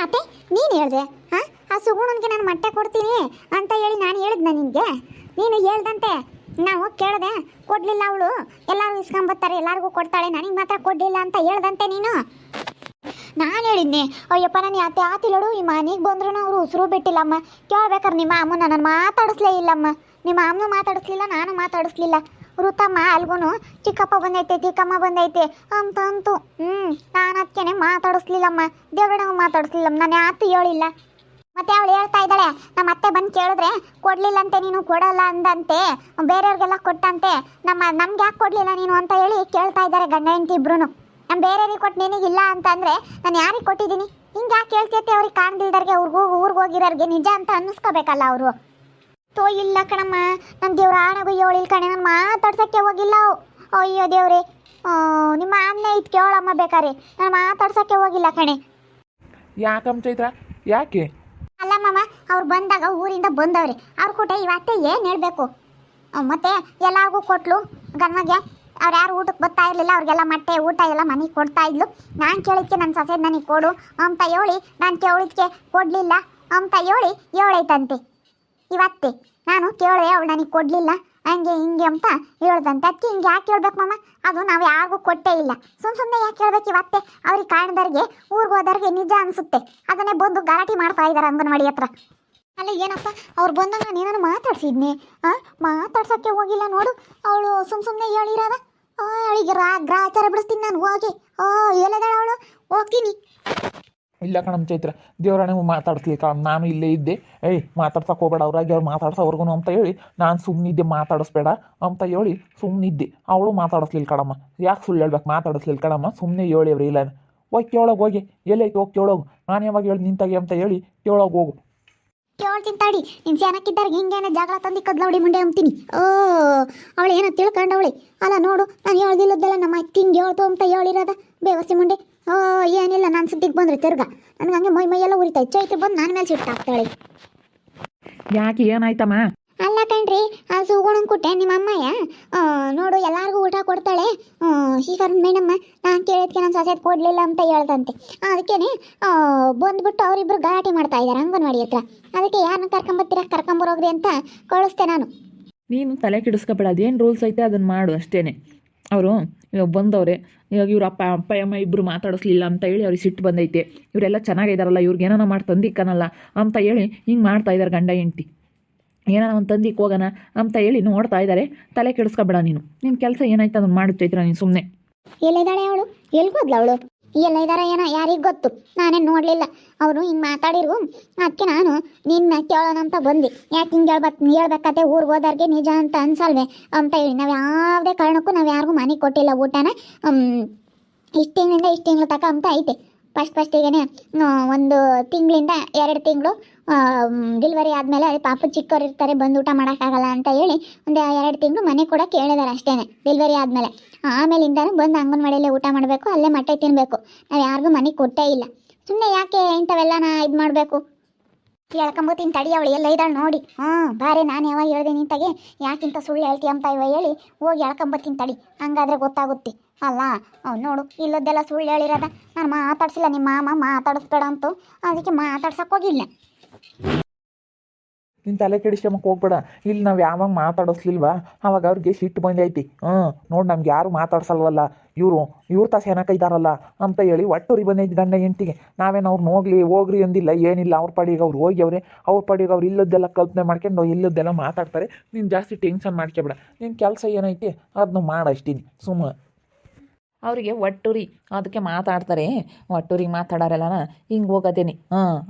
ಅತ್ತೆ ನೀನು ಹೇಳಿದೆ ಹಾಂ ಆ ಸುಗುಣನಿಗೆ ನಾನು ಮೊಟ್ಟೆ ಕೊಡ್ತೀನಿ ಅಂತ ಹೇಳಿ ನಾನು ಹೇಳಿದ್ನ ನಿನಗೆ. ನೀನು ಹೇಳ್ದಂತೆ ನಾವು ಕೇಳಿದೆ, ಕೊಡಲಿಲ್ಲ ಅವಳು. ಎಲ್ಲರೂ ಇಸ್ಕೊಂಬತ್ತಾರೆ, ಎಲ್ಲರಿಗೂ ಕೊಡ್ತಾಳೆ, ನನಗೆ ಮಾತ್ರ ಕೊಡಲಿಲ್ಲ ಅಂತ ಹೇಳ್ದಂತೆ ನೀನು. ನಾನು ಹೇಳಿದ್ನಿ ಅಯ್ಯಪ್ಪ ನಾನು ಅತ್ತೆ ಆತಿಲ್ಲಡು ಈ ಮನೆಗೆ ಬಂದ್ರು ಅವರು ಉಸಿರು ಬಿಟ್ಟಿಲ್ಲಮ್ಮ. ಕೇಳ್ಬೇಕಾರೆ ನಿಮ್ಮ ಅಮ್ಮನ ನಾನು ಮಾತಾಡಿಸ್ಲೇ ಇಲ್ಲಮ್ಮ. ನಿಮ್ಮ ಅಮ್ಮನೂ ಮಾತಾಡಿಸ್ಲಿಲ್ಲ, ನಾನು ಮಾತಾಡಿಸ್ಲಿಲ್ಲ. ಋತಮ್ಮ ಅಲ್ಗೂ ಚಿಕ್ಕಪ್ಪ ಬಂದೈತೆ ಚಿಕ್ಕಮ್ಮ ಬಂದೈತೆ ಅಂತ ಅಂತು. ನಾನು ಅದಕ್ಕೇನೆ ಮಾತಾಡಿಸ್ಲಿಲ್ಲಮ್ಮ, ದೇವರಣ್ಣಗೂ ಮಾತಾಡಿಸ್ಲಿಲ್ಲಮ್ಮ. ನಾನು ಯಾತು ಹೇಳಿಲ್ಲ. ಮತ್ತೆ ಅವಳು ಹೇಳ್ತಾ ಇದ್ದಾಳೆ, ನಮ್ಮ ಅತ್ತೆ ಬಂದು ಕೇಳಿದ್ರೆ ಕೊಡಲಿಲ್ಲ ಅಂತೆ, ನೀನು ಕೊಡಲ್ಲ ಅಂದಂತೆ, ಬೇರೆಯವ್ರಿಗೆಲ್ಲ ಕೊಟ್ಟಂತೆ, ನಮ್ಗೆ ಯಾಕೆ ಕೊಡಲಿಲ್ಲ ನೀನು ಅಂತ ಹೇಳಿ ಕೇಳ್ತಾ ಇದ್ದಾರೆ ಗಂಡ ಹೆಂಡತಿ ಇಬ್ರು. ನಾನು ಬೇರೆಯವ್ರಿಗೆ ಕೊಟ್ಟು ನಿನಗಿಲ್ಲ ಅಂತಂದರೆ ನಾನು ಯಾರಿಗೆ ಕೊಟ್ಟಿದ್ದೀನಿ? ಹಿಂಗೆ ಯಾಕೆ ಕೇಳ್ತೈತೆ? ಅವ್ರಿಗೆ ಕಾಣ್ದಿಲ್ದವ್ರಿಗೆ ಊರಿಗೆ ಹೋಗಿರೋರಿಗೆ ನಿಜ ಅಂತ ಅನ್ನಿಸ್ಕೋಬೇಕಲ್ಲ ಅವರು. ಇಲ್ಲ ಕಣಮ್ಮ, ನನ್ನ ದೇವ್ರ ಆಣಗೂ ಹೇಳಿಲ್ಲ ಕಣೆ, ನಾನು ಮಾತಾಡ್ಸೋಕ್ಕೆ ಹೋಗಿಲ್ಲ. ಅಯ್ಯೋ ದೇವ್ರೆ, ನಿಮ್ಮ ಅಮ್ಮನೇ ಇದು ಕೇಳಮ್ಮ ಬೇಕಾರೆ, ನಾನು ಮಾತಾಡ್ಸೋಕ್ಕೆ ಹೋಗಿಲ್ಲ ಕಣೆ. ಯಾಕಮ್ಮ ಚೈತ್ರ, ಯಾಕೆ? ಅಲ್ಲ ಮಾಮ, ಅವ್ರು ಬಂದಾಗ ಊರಿಂದ ಬಂದವ್ರೆ, ಅವ್ರ ಕೊಟ್ಟ ಇವತ್ತೇ ಏನು ಹೇಳಬೇಕು. ಮತ್ತೆ ಎಲ್ಲರಿಗೂ ಕೊಟ್ಲು ಗನ್ಮಗೆ. ಅವ್ರು ಯಾರು ಊಟಕ್ಕೆ ಬರ್ತಾ ಇರಲಿಲ್ಲ, ಅವ್ರಿಗೆಲ್ಲ ಮೊಟ್ಟೆ ಊಟ ಎಲ್ಲ ಮನೆಗೆ ಕೊಡ್ತಾ ಇದ್ಲು. ನಾನು ಕೇಳಿದ್ಕೆ ನನ್ನ ಸೊಸೆ ನನಗೆ ಕೊಡು ಅಂತ ಹೇಳಿ, ನಾನು ಕೇಳಿದ್ಕೆ ಕೊಡಲಿಲ್ಲ ಅಂತ ಹೇಳಿ ಹೇಳೈತಂತೆ ಇವತ್ತೇ. ನಾನು ಕೇಳಿದೆ, ಅವಳು ನನಗೆ ಕೊಡಲಿಲ್ಲ ಹಂಗೆ ಹಿಂಗೆ ಅಂತ ಹೇಳ್ದಂತೆ. ಅದಕ್ಕೆ ಹಿಂಗೆ ಯಾಕೆ ಹೇಳ್ಬೇಕು ಮಾಮ? ಅದು ನಾವು ಯಾರಿಗೂ ಕೊಟ್ಟೇ ಇಲ್ಲ. ಸುಮ್ಮನೆ ಯಾಕೆ ಹೇಳ್ಬೇಕು ಇವತ್ತೇ? ಅವ್ರಿಗೆ ಕಾಣ್ದವ್ರಿಗೆ ಊರಿಗೆ ಹೋದವ್ರಿಗೆ ನಿಜ ಅನಿಸುತ್ತೆ, ಅದನ್ನೇ ಬಂದು ಗಲಾಟೆ ಮಾಡ್ತಾ ಇದ್ದಾರೆ ಅಂಗನವಾಡಿ ಹತ್ರ. ಅಲ್ಲ ಏನಪ್ಪ, ಅವ್ರು ಬಂದಾಗ ನಾನು ಏನಾರು ಮಾತಾಡ್ಸಿದ್ನಿ? ಮಾತಾಡ್ಸೋಕ್ಕೆ ಹೋಗಿಲ್ಲ ನೋಡು. ಅವಳು ಸುಮ್ಮನೆ ಹೇಳಿರೋದ. ಅವಳಿಗೆ ಗ್ರಾಚಾರ ಬಿಡಿಸ್ತೀನಿ ನಾನು ಹೋಗಿ. ಹೇಳಿದಾಳ ಅವಳು, ಹೋಗ್ತೀನಿ. ಇಲ್ಲ ಕಣಮ್ಮ ಚೈತ್ರ, ದೇವರಾಣೆ ಮಾತಾಡ್ಸ್ಲಿ ಕಣ, ನಾನು ಇಲ್ಲೇ ಇದ್ದೆ. ಮಾತಾಡ್ಸಕ್ಕೆ ಹೋಗಬೇಡ, ಅವ್ರಾಗಿ ಅವ್ರು ಮಾತಾಡ್ಸೋವರ್ಗು ಅಂತ ಹೇಳಿ ನಾನು ಸುಮ್ಮನಿದ್ದೆ, ಮಾತಾಡಿಸ್ಬೇಡ ಅಂತ ಹೇಳಿ ಸುಮ್ಮನಿದ್ದೆ. ಅವಳು ಮಾತಾಡಿಸ್ಲಿಲ್ಲ ಕಣಮ್ಮ. ಯಾಕೆ ಸುಳ್ಳು ಹೇಳ್ಬೇಕು? ಮಾತಾಡಿಸ್ಲಿಲ್ಲ ಕಣಮ್ಮ, ಸುಮ್ಮನೆ ಹೇಳಿ ಅವ್ರು ಇಲ್ಲ. ಹೋಗಿ ಕೇಳೋಗಿ, ಹೋಗಿ ಎಲ್ಲೈತೆ ಹೋಗಿ ಕೇಳೋಗು. ನಾನು ಯಾವಾಗ ಹೇಳಿ ನಿಂತಾಗೆ ಅಂತ ಹೇಳಿ ಕೇಳೋಗಿ ಹೋಗು. ಕೇಳ್ತೀನಿ ತಾಡಿ, ನಿನ್ನ ಚೆನ್ನಾಗಿದ್ದಾರೆ ಹಿಂಗೇನೆ ಜಗಳ ತಂದು ಕದ್ಲವಡಿ ಮುಂಡೆ ಅಂತೀನಿ. ಅವಳು ಏನೋ ತಿಳ್ಕೊಂಡವಳಿ. ಅಲ್ಲ ನೋಡು, ನಾನು ಹೇಳ್ದಿಲ್ಲದ್ದೆಲ್ಲ ನಮ್ಮ ಅತ್ತಿ ಹಿಂಗೆ ಹೇಳ್ತು ಅಂತ ಹೇಳಿರೋದ ಬೇವಸಿ ಮುಂಡೆ. ಏನಿಲ್ಲ, ನಾನು ಸುದ್ದಿಗೆ ಬಂದ್ರೆ ತಿರ್ಗ ನನಗೆ ಹಂಗೆ ಮೈಯೆಲ್ಲ ಉರಿತಾಯಿ. ಚೈತ್ರ ಬಂದು ನನ್ನ ಮೇಲೆ ಸಿಟ್ಟು ಹಾಕ್ತಾಳೆ. ಯಾಕೆ, ಏನಾಯ್ತಮ್ಮ? ಅಲ್ಲ ಕಣ್ರಿ, ಆ ಸುಗುಣನ್ ಕೊಟ್ಟೆ ನಿಮ್ಮ ಅಮ್ಮಯ್ಯ ನೋಡು ಎಲ್ಲರಿಗೂ ಊಟ ಕೊಡ್ತಾಳೆ. ಶ್ರೀಕರಣ ಮೇಡಮ್ಮ ನಾನು ಕೇಳಿದ್ಕೆ ನನ್ನ ಸೊಸೆ ಕೊಡಲಿಲ್ಲ ಅಂತ ಹೇಳ್ದಂತೆ. ಅದಕ್ಕೇನೆ ಬಂದ್ಬಿಟ್ಟು ಅವರಿಬ್ಬರು ಗಲಾಟೆ ಮಾಡ್ತಾ ಇದ್ದಾರೆ ಅಂಗನವಾಡಿ ಹತ್ರ. ಅದಕ್ಕೆ ಯಾರನ್ನ ಕರ್ಕೊಂಬತ್ತೀರಾ, ಕರ್ಕೊಂಬರೋಗ್ರಿ ಅಂತ ಕಳಿಸ್ತೆ ನಾನು. ನೀನು ತಲೆ ಕೆಡಿಸ್ಕೊಬೇಡ, ಅದೇನು ರೂಲ್ಸ್ ಐತೆ ಅದನ್ನು ಮಾಡು ಅಷ್ಟೇ. ಅವರು ಇವಾಗ ಬಂದವ್ರೆ, ಇವಾಗ ಇವ್ರ ಅಪ್ಪ ಅಮ್ಮ ಇಬ್ಬರು ಮಾತಾಡಿಸ್ಲಿಲ್ಲ ಅಂತ ಹೇಳಿ ಅವ್ರಿಗೆ ಸಿಟ್ಟು ಬಂದೈತೆ. ಇವರೆಲ್ಲ ಚೆನ್ನಾಗಿದ್ದಾರಲ್ಲ, ಇವ್ರಿಗೆ ಏನಾನ ಮಾಡಿ ತಂದಿಕ್ಕನಲ್ಲ ಅಂತ ಹೇಳಿ ಹಿಂಗೆ ಮಾಡ್ತಾ ಇದ್ದಾರೆ ಗಂಡ ಹೆಂಡ್ತಿ. ಏನಾನ ಒಂದು ತಂದಿಕ್ಕೆ ಹೋಗೋಣ ಅಂತ ಹೇಳಿ ನೋಡ್ತಾ ಇದ್ದಾರೆ. ತಲೆ ಕೆಡಿಸ್ಕೊಬೇಡ ನೀನು. ನಿನ್ನ ಕೆಲಸ ಏನಾಯ್ತು ಅದನ್ನು ಮಾಡು ಚೈತ್ರ, ನೀನು ಸುಮ್ಮನೆ. ಎಲ್ಲಿದ್ದಾಳೆ ಅವಳು? ಎಲ್ಗೋದ್ಲ ಅವಳು? ಎಲ್ಲ ಇದ್ದಾರೆ ಏನೋ ಯಾರಿಗೆ ಗೊತ್ತು, ನಾನೇನು ನೋಡಲಿಲ್ಲ. ಅವರು ಹಿಂಗೆ ಮಾತಾಡಿರು, ಅದಕ್ಕೆ ನಾನು ನಿನ್ನ ಕೇಳೋಣ ಅಂತ ಬಂದೆ. ಯಾಕೆ ಹಿಂಗೆ ಹೇಳ್ಬೇಕತ್ತೆ, ಊರಿಗೆ ಹೋದವ್ರಿಗೆ ನಿಜ ಅಂತ ಅನ್ಸಲ್ವೇ ಅಂತ ಹೇಳಿ. ನಾವು ಯಾವುದೇ ಕಾರಣಕ್ಕೂ ನಾವು ಯಾರಿಗೂ ಮನೆಗೆ ಕೊಟ್ಟಿಲ್ಲ ಊಟನ. ಇಷ್ಟು ತಿಂಗಳಿಂದ ಇಷ್ಟು ತಿಂಗಳು ತಕ ಅಂತ ಐತೆ. ಫಸ್ಟಿಗೆ ಒಂದು ತಿಂಗಳಿಂದ 2 ತಿಂಗಳು ಡೆಲಿವರಿ ಆದಮೇಲೆ ಅದೇ ಪಾಪ ಚಿಕ್ಕವ್ರು ಇರ್ತಾರೆ, ಬಂದು ಊಟ ಮಾಡೋಕ್ಕಾಗಲ್ಲ ಅಂತ ಹೇಳಿ ಒಂದು 2 ತಿಂಗಳು ಮನೆ ಕೂಡ ಕೇಳಿದ್ದಾರೆ ಅಷ್ಟೇ ಡೆಲಿವರಿ ಆದಮೇಲೆ. ಆಮೇಲಿಂದ ಬಂದು ಅಂಗನವಾಡಿಯಲ್ಲೇ ಊಟ ಮಾಡಬೇಕು, ಅಲ್ಲೇ ಮೊಟ್ಟೆ ತಿನ್ನಬೇಕು. ನಾವು ಯಾರಿಗೂ ಮನೆಗೆ ಕೊಟ್ಟೇ ಇಲ್ಲ. ಸುಮ್ಮನೆ ಯಾಕೆ ಇಂಥವೆಲ್ಲ ಇದು ಮಾಡಬೇಕು? ಹೇಳ್ಕೊಂಬತ್ತೀನಿ ತಡಿ, ಅವಳು ಎಲ್ಲ ಇದ್ದಾಳೆ ನೋಡಿ. ಬಾರೆ, ನಾನು ಯಾವಾಗ ಹೇಳಿದೆ ನಿಂತಾಗೆ ಯಾಕಿಂತ ಸುಳ್ಳು ಹೇಳ್ತೀಯ ಅಂತ ಹೇಳಿ ಹೋಗಿ ಹೇಳ್ಕೊಂಬತ್ತೀನಿ ತಡಿ, ಹಂಗಾದ್ರೆ ಗೊತ್ತಾಗುತ್ತೆ. ಅಲ್ಲ ನೋಡು, ಇಲ್ಲದ್ದೆಲ್ಲ ಸುಳ್ಳು ಹೇಳಿರೋದ. ನಾನು ಮಾತಾಡ್ಸಿಲ್ಲ, ನಿಮ್ಮ ಮಾಮ ಮಾತಾಡಿಸ್ಬೇಡ ಅಂತು, ಅದಕ್ಕೆ ಮಾತಾಡ್ಸಕ್ಕೆ ಹೋಗಿಲ್ಲ. ನಿನ್ನ ತಲೆ ಕೆಡಿಸ್ಕೊಂಬಕ್ಕೆ ಹೋಗ್ಬೇಡ. ಇಲ್ಲಿ ನಾವು ಯಾವಾಗ ಮಾತಾಡಿಸ್ಲಿಲ್ವಾ ಅವಾಗ ಅವ್ರಿಗೆ ಸಿಟ್ಟು ಬಂದೈತಿ. ನೋಡಿ ನಮ್ಗೆ ಯಾರು ಮಾತಾಡ್ಸಲ್ವಲ್ಲ, ಇವ್ರು ತಾಸು ಏನಕ್ಕೈತಾರಲ್ಲ ಅಂತ ಹೇಳಿ ಒಟ್ಟೂರಿ ಬಂದೈತಿ ಗಂಡ ಹೆಂಡ್ತಿಗೆ. ನಾವೇನು ಅವ್ರನ್ನ ಹೋಗ್ರಿ ಅಂದಿಲ್ಲ, ಏನಿಲ್ಲ. ಅವ್ರ ಪಾಡಿಗೆ ಅವ್ರು ಹೋಗ್ಯವ್ರೆ, ಅವ್ರ ಪಾಡಿಗೆ ಅವ್ರು ಇಲ್ಲದ್ದೆಲ್ಲ ಕಲ್ಪನೆ ಮಾಡ್ಕೊಂಡು ಇಲ್ಲದ್ದೆಲ್ಲ ಮಾತಾಡ್ತಾರೆ. ನೀನು ಜಾಸ್ತಿ ಟೆನ್ಷನ್ ಮಾಡ್ಕೊಬೇಡ. ನಿನ್ನ ಕೆಲಸ ಏನೈತಿ ಅದನ್ನು ಮಾಡಷ್ಟೀನಿ ಸುಮ್ಮನೆ. ಅವರಿಗೆ ಒಟ್ಟೂರಿ ಅದಕ್ಕೆ ಮಾತಾಡ್ತಾರೆ. ಒಟ್ಟೂರಿಗೆ ಮಾತಾಡೋರಲ್ಲ ಹಿಂಗೆ ಹೋಗೋದೇನೆ.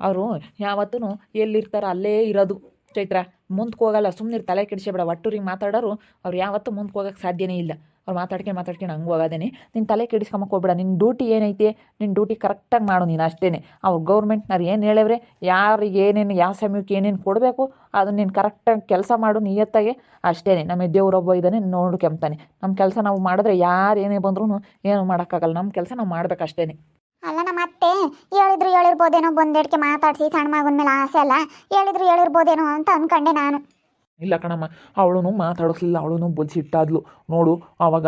ಅವರು ಯಾವತ್ತೂ ಎಲ್ಲಿರ್ತಾರೋ ಅಲ್ಲೇ ಇರೋದು ಚೈತ್ರ. ಮುಂದಕ್ಕೆ ಹೋಗಲ್ಲ, ಸುಮ್ಮನೆ ತಲೆ ಕೆಡಿಸ್ಬೇಡ. ಒಟ್ಟೂರಿಗೆ ಮಾತಾಡೋರು ಅವ್ರು ಯಾವತ್ತೂ ಮುಂದಕ್ಕೆ ಹೋಗೋಕ್ಕೆ ಸಾಧ್ಯನೇ ಇಲ್ಲ. ಅವ್ರು ಮಾತಾಡ್ಕೊಂಡು ಹಂಗೆ ಹೋಗೋದೇನೆ. ನಿನ್ನ ತಲೆ ಕೆಡಿಸ್ಕೊಂಬಕ್ಕೆ ಹೋಗ್ಬೇಡ. ನಿನ್ನ ಡ್ಯೂಟಿ ಏನೈತೆ, ನಿನ್ನ ಡ್ಯೂಟಿ ಕರೆಕ್ಟಾಗಿ ಮಾಡು ನೀನು ಅಷ್ಟೇ. ಅವ್ರು ಗೌರ್ಮೆಂಟ್ನವ್ರು ಏನು ಹೇಳವ್ರೆ, ಯಾರಿಗೆ ಏನೇನು ಯಾವ ಸಮಯಕ್ಕೆ ಏನೇನು ಕೊಡಬೇಕು ಅದನ್ನು ನೀನು ಕರೆಕ್ಟಾಗಿ ಕೆಲಸ ಮಾಡು ನಿಯತ್ತಾಗೆ ಅಷ್ಟೇ. ನಮ್ಮ ದೇವ್ರೊಬ್ಬ ಇದ್ದಾನೆ, ನೋಡ್ಕೊಂತಾನೆ. ನಮ್ಮ ಕೆಲಸ ನಾವು ಮಾಡಿದ್ರೆ ಯಾರು ಏನೇ ಬಂದ್ರೂ ಏನು ಮಾಡೋಕ್ಕಾಗಲ್ಲ. ನಮ್ಮ ಕೆಲಸ ನಾವು ಮಾಡ್ಬೇಕಷ್ಟೇ. ಅಲ್ಲ ನಮ್ಮ ಅತ್ತೆ ಹೇಳಿರ್ಬೋದೇನೋ, ಬಂದೇಡ್ಕೆ ಮಾತಾಡಿಸಿ ಸಣ್ಣ ಮಗನ ಮೇಲೆ ಆಸೆ ಅಲ್ಲ, ಹೇಳಿರ್ಬೋದೇನೋ ಅಂತ ಅಂದ್ಕೊಂಡೆ ನಾನು. ಇಲ್ಲ ಕಣಮ್ಮ, ಅವಳು ಮಾತಾಡಿಸ್ಲಿಲ್ಲ, ಅವಳು ಬುಲ್ಸಿಟ್ಟಾದ್ಲು ನೋಡು. ಅವಾಗ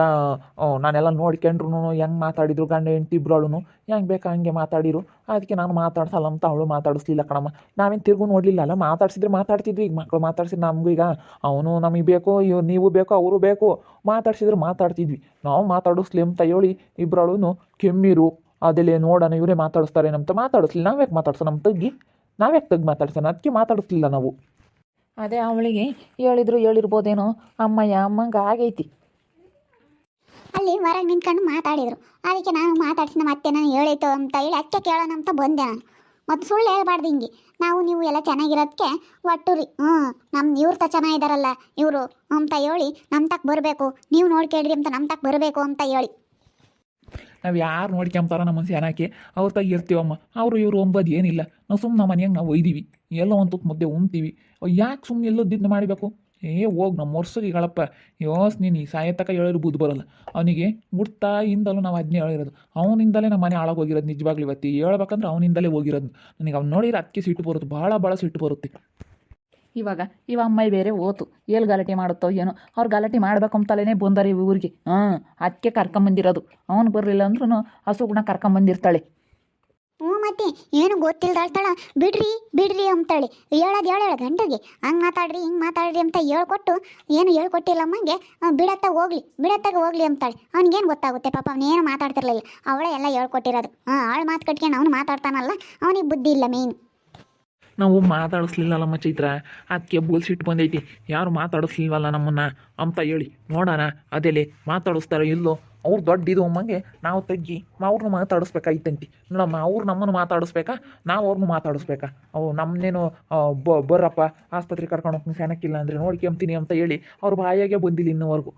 ನಾನೆಲ್ಲ ನೋಡ್ಕೊಂಡ್ರು ಹೆಂಗೆ ಮಾತಾಡಿದ್ರು ಗಂಡ ಹೆಂಡ್ತಿ ಇಬ್ರು, ಅವಳು ಹೆಂಗೆ ಬೇಕಾ ಹಂಗೆ ಮಾತಾಡಿರು. ಅದಕ್ಕೆ ನಾನು ಮಾತಾಡ್ಸಲ್ಲ ಅಂತ ಅವಳು ಮಾತಾಡಿಸ್ಲಿಲ್ಲ ಕಣಮ್ಮ. ನಾವೇನು ತಿರುಗು ನೋಡಲಿಲ್ಲ ಅಲ್ಲ, ಮಾತಾಡ್ಸಿದ್ರೆ ಮಾತಾಡ್ತಿದ್ವಿ. ಈಗ ಮಕ್ಕಳು ಮಾತಾಡ್ಸಿದ್ರೆ ನಮಗೂ ಈಗ ಅವನು ನಮಗೆ ಬೇಕು, ನೀವು ಬೇಕು, ಅವರು ಬೇಕು, ಮಾತಾಡ್ಸಿದ್ರೆ ಮಾತಾಡ್ತಿದ್ವಿ. ನಾವು ಮಾತಾಡಿಸ್ಲಿ ಅಂತ ಹೇಳಿ ಇಬ್ಬರಳು ಕೆಮ್ಮಿರು ಅದೆಲ್ಲೇ ನೋಡೋಣ ಇವರೇ ಮಾತಾಡಿಸ್ತಾರೆ ಅಂತ ಮಾತಾಡಿಸ್ಲಿಲ್ಲ. ನಾವ್ಯಾಕೆ ಮಾತಾಡ್ಸೋಣ ನಮ್ಮ ನಾವ್ಯಾಕೆ ಮಾತಾಡ್ಸೋಣ, ಅದಕ್ಕೆ ಮಾತಾಡಿಸ್ಲಿಲ್ಲ ನಾವು. ಅದೇ ಅವಳಿಗೆ ಹೇಳಿರ್ಬೋದೇನೋ ಅಮ್ಮಂಗೆ ಆಗೈತಿ. ಅಲ್ಲಿ ಹೊರಗೆ ನಿಂತ್ಕೊಂಡು ಮಾತಾಡಿದ್ರು, ಅದಕ್ಕೆ ನಾನು ಮಾತಾಡ್ಸಿ ನಮ್ಮ ಅತ್ತೆ ನಾನು ಹೇಳೈತು ಅಂತ ಹೇಳಿ ಅಕ್ಕೆ ಕೇಳೋಣ ಅಂತ ಬಂದೆ ನಾನು. ಮತ್ತು ಸುಳ್ಳು ಹೇಳ್ಬಾರ್ದು ಹಿಂಗೆ. ನೀವು ಎಲ್ಲ ಚೆನ್ನಾಗಿರೋದಕ್ಕೆ ಒಟ್ಟು ರೀ ಇವ್ರ ಚೆನ್ನಾಗಿದ್ದಾರಲ್ಲ ಇವರು ಅಂತ ಹೇಳಿ ನಮ್ಮ ತಕ್ಕ ಬರಬೇಕು, ನೀವು ನೋಡ್ಕೇಳ್ರಿ ಅಂತ ನಮ್ಮ ತಕ್ಕ ಬರಬೇಕು ಅಂತ ಹೇಳಿ. ನಾವು ಯಾರು ನೋಡ್ಕೊಂತಾರ ನಮ್ಮ ಚೆನ್ನಾಗಿ ಅವ್ರ ತಾಗ ಇರ್ತೀವಮ್ಮ. ಅವರು ಇವರು ಒಂಬದು ಏನಿಲ್ಲ, ನಾವು ಸುಮ್ಮನೆ ನಮ್ಮ ಮನೆಯಾಗ ನಾವು ಒಯ್ದೀವಿ, ಎಲ್ಲ ಒಂದು ತುತ್ತು ಮುದ್ದೆ ಉಣ್ತೀವಿ. ಯಾಕೆ ಸುಮ್ಮನೆ ಎಲ್ಲೋದಿದ್ದು ಮಾಡಬೇಕು? ಹೋಗಿ ನಮ್ಮ ವರ್ಷಗಳಪ್ಪ ಯೋಸ್ ನೀನು ಈ ಸಾಯತಕ ಹೇಳಿರೋ ಬುದ್ಧಿ ಬರೋಲ್ಲ ಅವನಿಗೆ. ಮುಟ್ಟಾಯಿಂದಲೂ ನಾವು ಅದನ್ನೇ ಹೇಳಿರೋದು, ಅವನಿಂದಲೇ ನಮ್ಮ ಮನೆ ಹಾಳಾಗೋಗಿರೋದು. ನಿಜವಾಗ್ಲೂ ಇವತ್ತು ಹೇಳ್ಬೇಕಂದ್ರೆ ಅವನಿಂದಲೇ ಹೋಗಿರೋದು. ನನಗೆ ಅವ್ನು ನೋಡಿದ್ರೆ ಅದಕ್ಕೆ ಸಿಟ್ಟು ಬರುತ್ತೆ, ಭಾಳ ಸಿಟ್ಟು ಬರುತ್ತೆ. ಇವ ಅಮ್ಮಾಯಿ ಬೇರೆ ಓತು ಎಲ್ಲಿ ಗಲಾಟೆ ಮಾಡುತ್ತೋ ಏನೋ, ಅವ್ರು ಗಲಾಟೆ ಮಾಡ್ಬೇಕಂತಲೇ ಬಂದಾರೆ ಊರಿಗೆ. ಅದಕ್ಕೆ ಕರ್ಕೊಂಬಂದಿರೋದು. ಅವನು ಬರಲಿಲ್ಲ ಅಂದ್ರೂ ಹಸುಗುಣ ಕರ್ಕೊಂಬಂದಿರ್ತಾಳೆ. ಮತ್ತೆ ಏನು ಗೊತ್ತಿಲ್ದಾಳ್ತಾಳ, ಬಿಡ್ರಿ ಅಂತಾಳೆ. ಹೇಳೋದು ಗಂಟೆಗೆ ಹಂಗೆ ಮಾತಾಡ್ರಿ ಹಿಂಗೆ ಮಾತಾಡ್ರಿ ಅಂತ ಹೇಳ್ಕೊಟ್ಟು ಏನು ಹೇಳ್ಕೊಟ್ಟಿಲ್ಲ ಅಮ್ಮಂಗೆ. ಬಿಡತ್ತಾಗ ಹೋಗ್ಲಿ ಅಂತಾಳೆ. ಅವ್ನಿಗೇನು ಗೊತ್ತಾಗುತ್ತೆ ಪಾಪ, ಅವನೇನು ಮಾತಾಡ್ತಿರ್ಲಿಲ್ಲ, ಅವಳೇ ಎಲ್ಲ ಹೇಳ್ಕೊಟ್ಟಿರೋದು. ಅವಳು ಮಾತು ಕಟ್ಕೊಂಡು ಅವನು ಮಾತಾಡ್ತಾನಲ್ಲ, ಅವನಿಗೆ ಬುದ್ಧಿ ಇಲ್ಲ ಮೇಯ್ನು. ನಾವು ಮಾತಾಡಿಸ್ಲಿಲ್ಲಮ್ಮ ಚೈತ್ರ, ಅದಕ್ಕೆ ಬುಲ್ಸಿಟ್ಟು ಬಂದೈತಿ. ಯಾರು ಮಾತಾಡಿಸ್ಲಿಲ್ವಲ್ಲ ನಮ್ಮನ್ನು ಅಂತ ಹೇಳಿ ನೋಡೋಣ ಅದೆಲ್ಲಿ ಮಾತಾಡಿಸ್ತಾರೆ ಇಲ್ಲೋ. ಅವ್ರು ದೊಡ್ಡ ಅಮ್ಮಂಗೆ ನಾವು ತಗ್ಗಿ ಅವ್ರನ್ನೂ ಮಾತಾಡಿಸ್ಬೇಕಾಯ್ತಂತಿ ನೋಡಮ್ಮ. ಅವ್ರು ನಮ್ಮನ್ನು ಮಾತಾಡಿಸ್ಬೇಕಾ, ನಾವು ಅವ್ರನ್ನೂ ಮಾತಾಡಿಸ್ಬೇಕಾ? ಅವು ನಮ್ಮನ್ನೇನು ಬರ್ರಪ್ಪ ಆಸ್ಪತ್ರೆಗೆ ಕರ್ಕೊಂಡು ಹೋಗ್ತೀನಿ ಸೆನಕ್ಕಿಲ್ಲ ಅಂದರೆ ನೋಡ್ಕೊಂತೀನಿ ಅಂತ ಹೇಳಿ ಅವ್ರ ಬಾಯಾಗೆ ಬಂದಿಲ್ಲ ಇನ್ನೂವರೆಗೂ.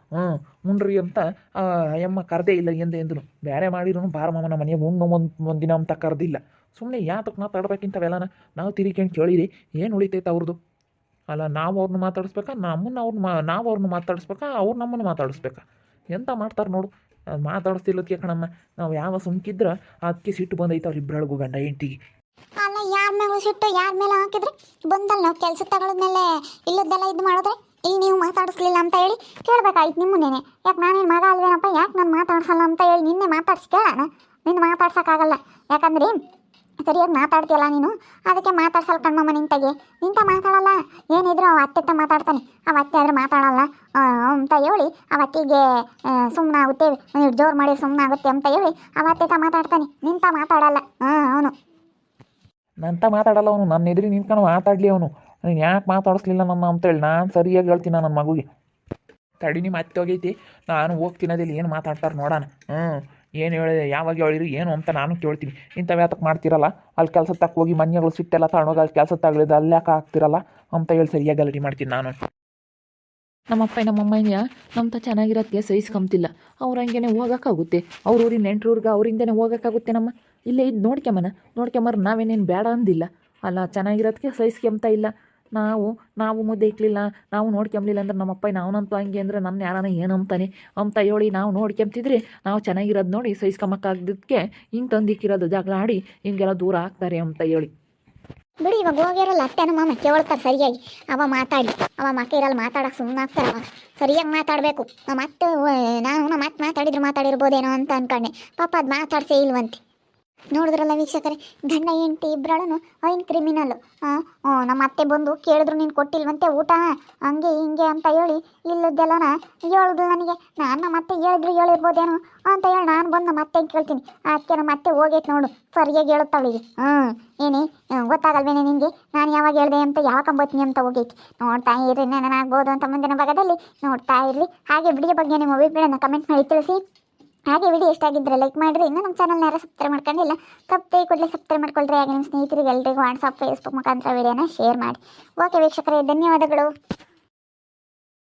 ಉಣ್ರಿ ಅಂತ ಅಯ್ಯಮ್ಮ ಕರೆದೇ ಇಲ್ಲ ಎಂದ್ರು. ಬೇರೆ ಮಾಡಿದ್ರು ಬಾರಮ್ಮನ ಮನೆಗೆ ಒಂದು ದಿನ ಅಂತ ಕರೆದಿಲ್ಲ. ಸುಮ್ಮನೆ ಯಾತಕ್ಕೆ ಮಾತಾಡ್ಬೇಕಿಂತವೆಲ್ಲನ ನಾವು ತಿರುಗಿಕೊಂಡು ಕೇಳಿರಿ ಏನು ಉಳಿತೈತೆ ಅವ್ರದ್ದು? ಅಲ್ಲ, ನಾವು ಅವ್ರನ್ನ ಮಾತಾಡಿಸ್ಬೇಕಾ, ನಾವು ಅವ್ರನ್ನ ಮಾತಾಡಿಸ್ಬೇಕಾ, ಅವ್ರು ನಮ್ಮನ್ನು ಮಾತಾಡಿಸ್ಬೇಕಾ? ಎಂತ ಮಾಡ್ತಾರೆ ನೋಡು. ಮಾತಾಡಿಸ್ತಿಲ್ಲದಕ್ಕೆ ಕಣಮ್ಮ, ನಾವು ಯಾವ ಸುಮ್ಕಿದ್ರೆ ಅದಕ್ಕೆ ಸಿಟ್ಟು ಬಂದೈತೆ ಅವ್ರು ಇಬ್ಬರಳಿಗೂ ಗಂಡ ಹೆಂಡ್ತಿಗೆ. ಅಲ್ಲ, ಯಾರ ಮೇಲೆ ಸಿಟ್ಟು ಯಾರ ಮೇಲೆ ಹಾಕಿದ್ರೆ ಬಂದಲ್ಲ, ನಾವು ಕೆಲಸ ತಗೊಳ್ಳೋದ್ಮೇಲೆ ಇಲ್ಲದ್ದೆಲ್ಲ ಇದು ಮಾಡಿದ್ರೆ ಇಲ್ಲಿ ನೀವು ಮಾತಾಡಿಸ್ಲಿಲ್ಲ ಅಂತ ಹೇಳಿ ಕೇಳಬೇಕಾಯ್ತು ನಿಮ್ಮನ್ನೇನೆ. ಯಾಕೆ ನಾನೇನು ಮಗ ಅಲ್ವೇನಪ್ಪ, ಯಾಕೆ ನಾನು ಮಾತಾಡ್ಸಲ್ಲ ಅಂತ ಹೇಳಿ ನಿನ್ನೆ ಮಾತಾಡ್ಸಿ ಕೇಳೋಣ. ನಿನ್ನ ಮಾತಾಡ್ಸೋಕ್ಕಾಗಲ್ಲ, ಯಾಕಂದ್ರೆ ಸರಿಯಾಗಿ ಮಾತಾಡ್ತೀಯಲ್ಲ ನೀನು, ಅದಕ್ಕೆ ಮಾತಾಡ್ಸಲ್ಲ ಕಣ್ಮಮ್ಮ ನಿಂತಾಗೆ. ಮಾತಾಡಲ್ಲ, ಏನಿದ್ರು ಅವ ಅತ್ತೆ ಮಾತಾಡ್ತಾನೆ, ಅವ ಅತ್ತೆ ಆದ್ರೆ ಮಾತಾಡಲ್ಲ ಅಂತ ಹೇಳಿ ಅವತ್ತಿಗೆ ಸುಮ್ಮನೆ ಆಗುತ್ತೆ, ಜೋರು ಮಾಡಿ ಸುಮ್ಮನೆ ಆಗುತ್ತೆ ಅಂತ ಹೇಳಿ ಅವ ಅತ್ತೆ ಮಾತಾಡ್ತಾನೆ, ಮಾತಾಡಲ್ಲ ಅವನು. ನಂತ ಮಾತಾಡಲ್ಲ ಅವನು, ನನ್ನ ಎದುರು ನಿಂತ್ಕೊಂಡು ಮಾತಾಡಲಿ ಅವನು. ನೀನು ಯಾಕೆ ಮಾತಾಡಿಸ್ಲಿಲ್ಲ ನನ್ನ ಅಂತೇಳಿ ನಾನು ಸರಿಯಾಗಿ ಹೇಳ್ತೀನಿ ನನ್ನ ಮಗುಗೆ. ತಡಿ ನಿಮ್ಮ ಅತ್ತೆ ಹೋಗೈತಿ, ನಾನು ಹೋಗ್ತೀನಿ, ಅದಲ್ಲಿ ಏನು ಮಾತಾಡ್ತಾರೆ ನೋಡೋಣ. ಏನು ಯಾವಾಗ ಹೇಳಿರಿ ಏನು ಅಂತ ನಾನು ಕೇಳ್ತೀನಿ. ಇಂಥವು ಯಾತಕ್ಕೆ ಮಾಡ್ತಿರಲ್ಲ, ಅಲ್ಲಿ ಕೆಲಸ ತಕ್ಕ ಹೋಗಿ ಮನೆಗಳು ಸಿಟ್ಟೆಲ್ಲ ತಗೊಂಡೋಗಿ ಅಲ್ಲಿ ಕೆಲಸ ತಗೊಳ್ಳೋದು ಅಲ್ಲಿ ಯಾಕೆ ಆಗ್ತಿರಲ್ಲ ಅಂತ ಹೇಳಿ ಸರಿಯಾಗಿ ಗಲಾಟೆ ಮಾಡ್ತೀನಿ ನಾನು. ನಮ್ಮಪ್ಪ ನಮ್ಮಮ್ಮಯ್ಯ ನಮ್ಮ ಚೆನ್ನಾಗಿರೋದಕ್ಕೆ ಸಹಿಸ್ಕೊಂತಿಲ್ಲ. ಅವ್ರು ಹಂಗೇನೆ ಹೋಗೋಕ್ಕಾಗುತ್ತೆ, ಅವ್ರ ಊರಿನ ನೆಂಟ್ರೂರ್ಗೆ ಅವರಿಂದನೇ ಹೋಗೋಕ್ಕಾಗುತ್ತೆ. ನಮ್ಮ ಇಲ್ಲೇ ಇದು ನೋಡ್ಕೊಂಬರ ನಾವೇನೇನು ಬೇಡ ಅಂದಿಲ್ಲ ಅಲ್ಲ, ಚೆನ್ನಾಗಿರೋದಕ್ಕೆ ಸಹಿಸ್ಕೊಂತ ಇಲ್ಲ. ನಾವು ಮುದ್ದೆ ಇಕ್ಲಿಲ್ಲ, ನಾವು ನೋಡ್ಕೊಂಬ್ಲಿಲ್ಲ ಅಂದ್ರೆ ನಮ್ಮಪ್ಪ ನಾವನಂತೂ ಹಂಗೆ ಅಂದರೆ ನನ್ನ ಯಾರನ್ನ ಏನಂತಾನೆ ಅಂತ ಹೇಳಿ ನಾವು ನೋಡ್ಕೊಂತಿದ್ರೆ ನಾವು ಚೆನ್ನಾಗಿರೋದು ನೋಡಿ ಸಹಿಸ್ಕೊಂಬಕ್ಕಾಗದಕ್ಕೆ ಹಿಂಗೆ ತಂದಿಕ್ಕಿರೋದು ಜಗಳ ಆಡಿ ಹಿಂಗೆಲ್ಲ ದೂರ ಆಗ್ತಾರೆ ಅಂತ ಹೇಳಿ. ಬಿಡಿ, ಇವಾಗ ಹೋಗಿರಲ್ಲ ಅತ್ತೆನ ಮಾಮ ಕೇಳ್ತಾರೆ ಸರಿಯಾಗಿ. ಅವ ಮಾತಾಡಿ ಅವ ಮಕ್ಕ ಇರಲ್ಲ, ಮಾತಾಡಕ್ಕೆ ಸುಮ್ಮನೆ ಆಗ್ತಾರೆ. ಅವ ಸರಿಯಾಗಿ ಮಾತಾಡಬೇಕು. ನಮ್ಮ ಮತ್ತೆ ಮಾತಾಡಿದ್ರೆ ಮಾತಾಡಿರ್ಬೋದೇನೋ ಅಂತ ಅನ್ಕೊಂಡೆ, ಪಾಪ ಅದು ಮಾತಾಡ್ಸೇ ಇಲ್ವಂತೆ. ನೋಡಿದ್ರಲ್ಲ ವೀಕ್ಷಕರೇ, ಗಂಡ ಹೆಂಡತಿ ಇಬ್ಬರಳು ಐನ್ ಕ್ರಿಮಿನಲ್ಲು. ನಮ್ಮ ಅತ್ತೆ ಬಂದು ಕೇಳಿದ್ರು ನೀನು ಕೊಟ್ಟಿಲ್ವಂತೆ ಊಟ ಹಂಗೆ ಹಿಂಗೆ ಅಂತ ಹೇಳಿ ಇಲ್ಲದ್ದೆಲ್ಲನ ಹೇಳಿದ್ರು ನನಗೆ. ನಾನು ನಮ್ಮ ಅತ್ತೆ ಹೇಳಿರ್ಬೋದೇನೋ ಅಂತ ಹೇಳಿ ನಾನು ಬಂದು ನಮ್ಮ ಅತ್ತೆ ಕೇಳ್ತೀನಿ. ಅದಕ್ಕೆ ನಮ್ಮ ಅತ್ತೆ ಹೋಗೈತೆ ನೋಡು, ಸರಿಯಾಗಿ ಹೇಳುತ್ತವಳಿಗೆ. ಏನೇ ಗೊತ್ತಾಗಲ್ವೇನೆ ನಿನಗೆ ನಾನು ಯಾವಾಗ ಹೇಳಿದೆ ಅಂತ, ಯಾವಾಗ ಕಂಬತ್ತೀನಿ ಅಂತ ಹೋಗೈತಿ. ನೋಡ್ತಾ ಇರ್ರಿ, ನನಗಾಗ್ಬೋದು ಅಂತ ಮುಂದಿನ ಭಾಗದಲ್ಲಿ ನೋಡ್ತಾ ಇರಲಿ. ಹಾಗೆ ವಿಡಿಯೋ ಬಗ್ಗೆ ನಿಮ್ಮ ಅಭಿಪ್ರಾಯನ ಕಮೆಂಟ್ ಮಾಡಿ ತಿಳಿಸಿ. ಹಾಗೆ ವಿಡಿಯೋ ಇಷ್ಟ ಆಗಿದ್ದರೆ ಲೈಕ್ ಮಾಡಿರಿ. ಇನ್ನೂ ನಮ್ಮ ಚಾನಲ್ನ ಯಾರು ಸಬ್ಸ್ಕ್ರೈಬ್ ಮಾಡ್ಕೊಂಡಿಲ್ಲ, ತಪ್ಪದೆ ಕೂಡಲೇ ಸಬ್ಸ್ಕ್ರೈಬ್ ಮಾಡ್ಕೊಳ್ರಿ. ಹಾಗೆ ನಿಮ್ಮ ಸ್ನೇಹಿತರಿಗೆ ಎಲ್ಲರಿಗೂ ವಾಟ್ಸಪ್ ಫೇಸ್ಬುಕ್ ಮುಖಾಂತರ ವಿಡಿಯೋನ ಶೇರ್ ಮಾಡಿ. ಓಕೆ ವೀಕ್ಷಕರೇ, ಧನ್ಯವಾದಗಳು.